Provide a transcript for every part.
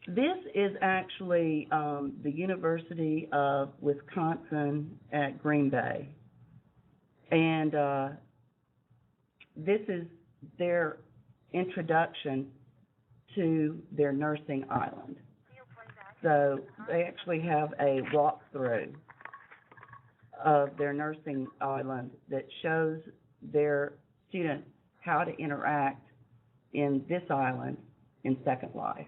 This is actually the University of Wisconsin at Green Bay, and this is their introduction to their nursing island. So they actually have a walkthrough of their nursing island that shows their students how to interact in this island in Second Life.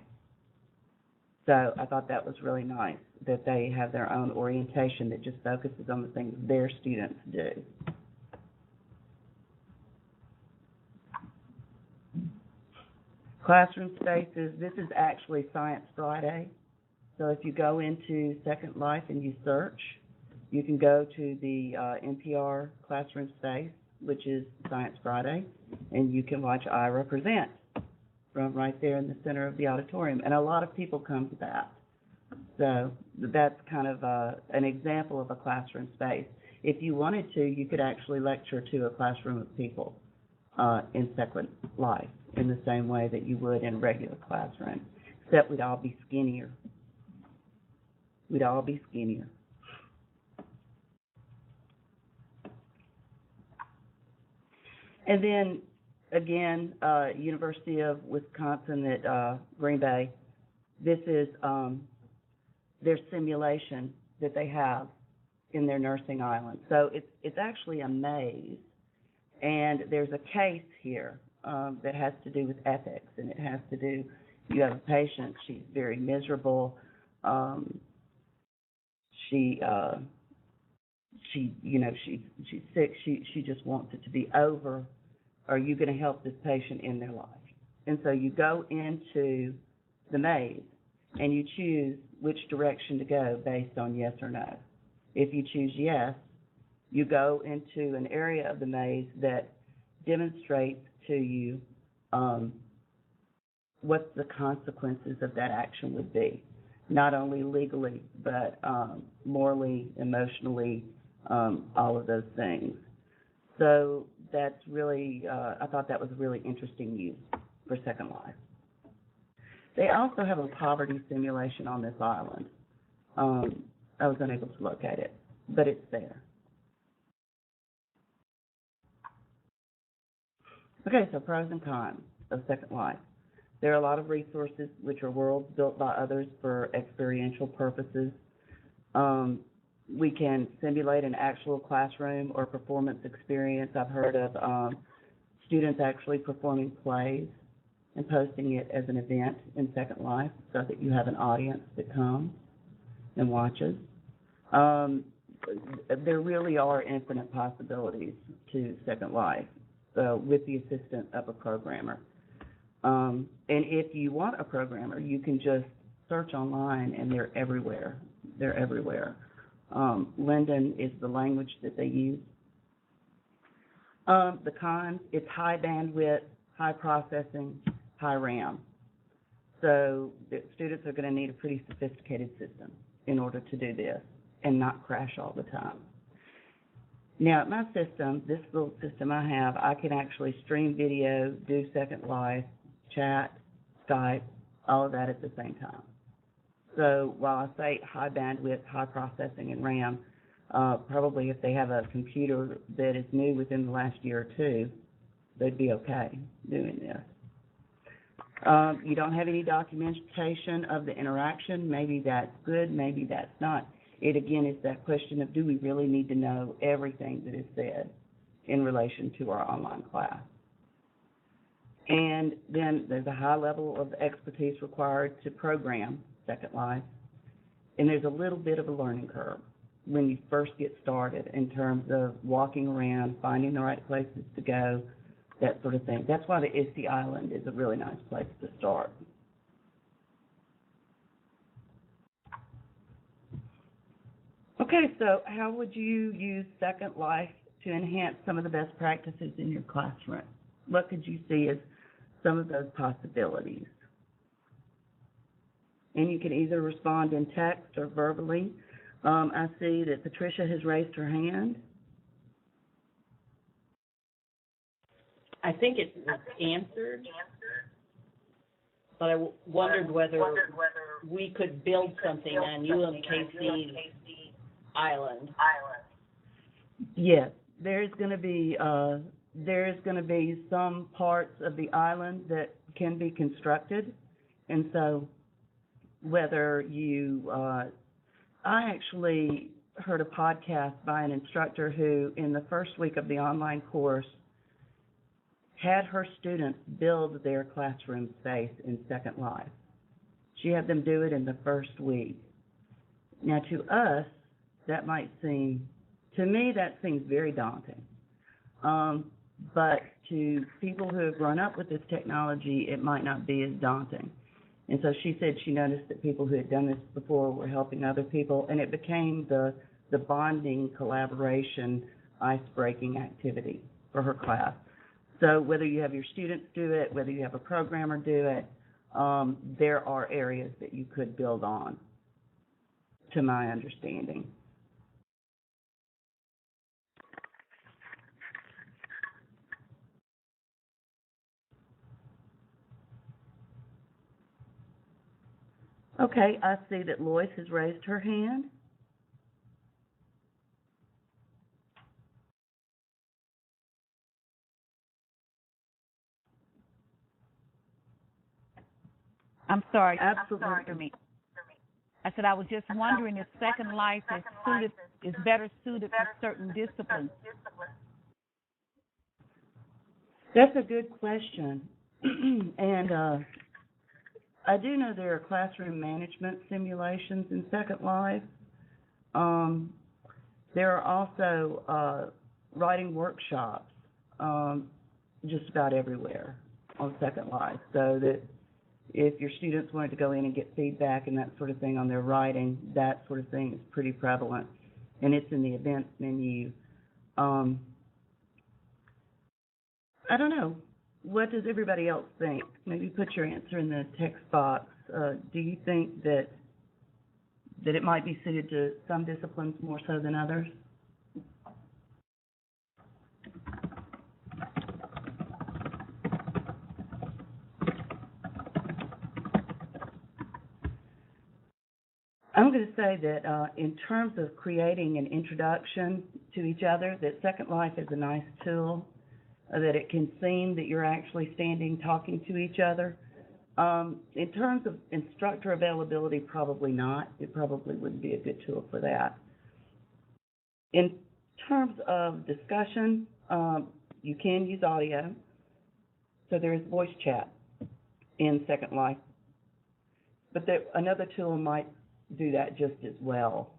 So I thought that was really nice that they have their own orientation that just focuses on the things their students do. Classroom spaces, this is actually Science Friday. So if you go into Second Life and you search, you can go to the NPR classroom space, which is Science Friday, and you can watch I Represent from right there in the center of the auditorium. And a lot of people come to that. So that's kind of an example of a classroom space. If you wanted to, you could actually lecture to a classroom of people in Second Life in the same way that you would in a regular classroom, except we'd all be skinnier. We'd all be skinnier. And then, again, University of Wisconsin at Green Bay, this is their simulation that they have in their nursing island. So it's actually a maze, and there's a case here that has to do with ethics, and it has to do, you have a patient, she's very miserable, she's sick, she just wants it to be over. Are you going to help this patient in their life? And so you go into the maze and you choose which direction to go based on yes or no. If you choose yes, you go into an area of the maze that demonstrates to you what the consequences of that action would be, not only legally, but morally, emotionally, all of those things. So that's really, I thought that was a really interesting use for Second Life. They also have a poverty simulation on this island. I was unable to locate it, but it's there. Okay, so pros and cons of Second Life. There are a lot of resources, which are worlds built by others for experiential purposes. We can simulate an actual classroom or performance experience. I've heard of students actually performing plays and posting it as an event in Second Life so that you have an audience that comes and watches. There really are infinite possibilities to Second Life with the assistance of a programmer. And if you want a programmer, you can just search online, and they're everywhere. They're everywhere. Linden is the language that they use. The cons, it's high bandwidth, high processing, high RAM. So the students are going to need a pretty sophisticated system in order to do this and not crash all the time. Now, at my system, this little system I have, I can actually stream video, do Second Life, chat, Skype, all of that at the same time. So while I say high bandwidth, high processing, and RAM, probably if they have a computer that is new within the last year or two, they'd be okay doing this. You don't have any documentation of the interaction. Maybe that's good, maybe that's not. It, again, is that question of, do we really need to know everything that is said in relation to our online class? And then there's a high level of expertise required to program Second Life, and there's a little bit of a learning curve when you first get started in terms of walking around, finding the right places to go, that sort of thing. That's why the ISTE Island is a really nice place to start. Okay, so how would you use Second Life to enhance some of the best practices in your classroom? What could you see as some of those possibilities? And you can either respond in text or verbally. I see that Patricia has raised her hand. I think it was answered. but I wondered whether we could build something on UMKC's island. Yes, there's going to be some parts of the island that can be constructed, and so whether you, I actually heard a podcast by an instructor who, in the first week of the online course, had her students build their classroom space in Second Life. She had them do it in the first week. Now, to us, that might seem, to me, that seems very daunting. But to people who have grown up with this technology, it might not be as daunting. And so she said she noticed that people who had done this before were helping other people, and it became the bonding, collaboration, ice-breaking activity for her class. So whether you have your students do it, whether you have a programmer do it, there are areas that you could build on, to my understanding. Okay, I see that Lois has raised her hand. I'm sorry. Absolutely. For me. I said I was just wondering if Second Life is better suited for certain disciplines. That's a good question. And I do know there are classroom management simulations in Second Life. There are also writing workshops just about everywhere on Second Life, so that if your students wanted to go in and get feedback and that sort of thing on their writing, that sort of thing is pretty prevalent, and it's in the events menu. I don't know. What does everybody else think? Maybe put your answer in the text box. Do you think that it might be suited to some disciplines more so than others? I'm going to say that in terms of creating an introduction to each other, that Second Life is a nice tool, that it can seem that you're actually standing talking to each other. In terms of instructor availability, probably not. It probably wouldn't be a good tool for that. In terms of discussion, you can use audio. So there is voice chat in Second Life. But another tool might do that just as well.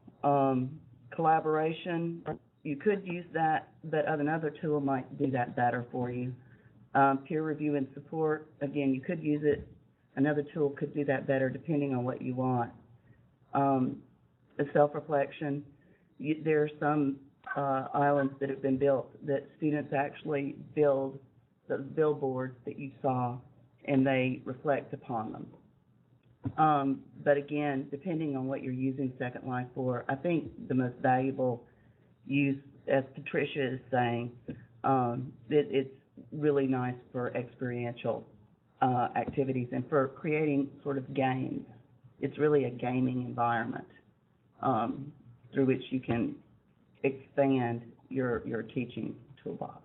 Collaboration, you could use that, but another tool might do that better for you. Peer review and support, again, you could use it. Another tool could do that better depending on what you want. Self-reflection, there are some islands that have been built that students actually build those billboards that you saw, and they reflect upon them. But again, depending on what you're using Second Life for, I think the most valuable use, as Patricia is saying, it's really nice for experiential activities and for creating sort of games. It's really a gaming environment through which you can expand your teaching toolbox.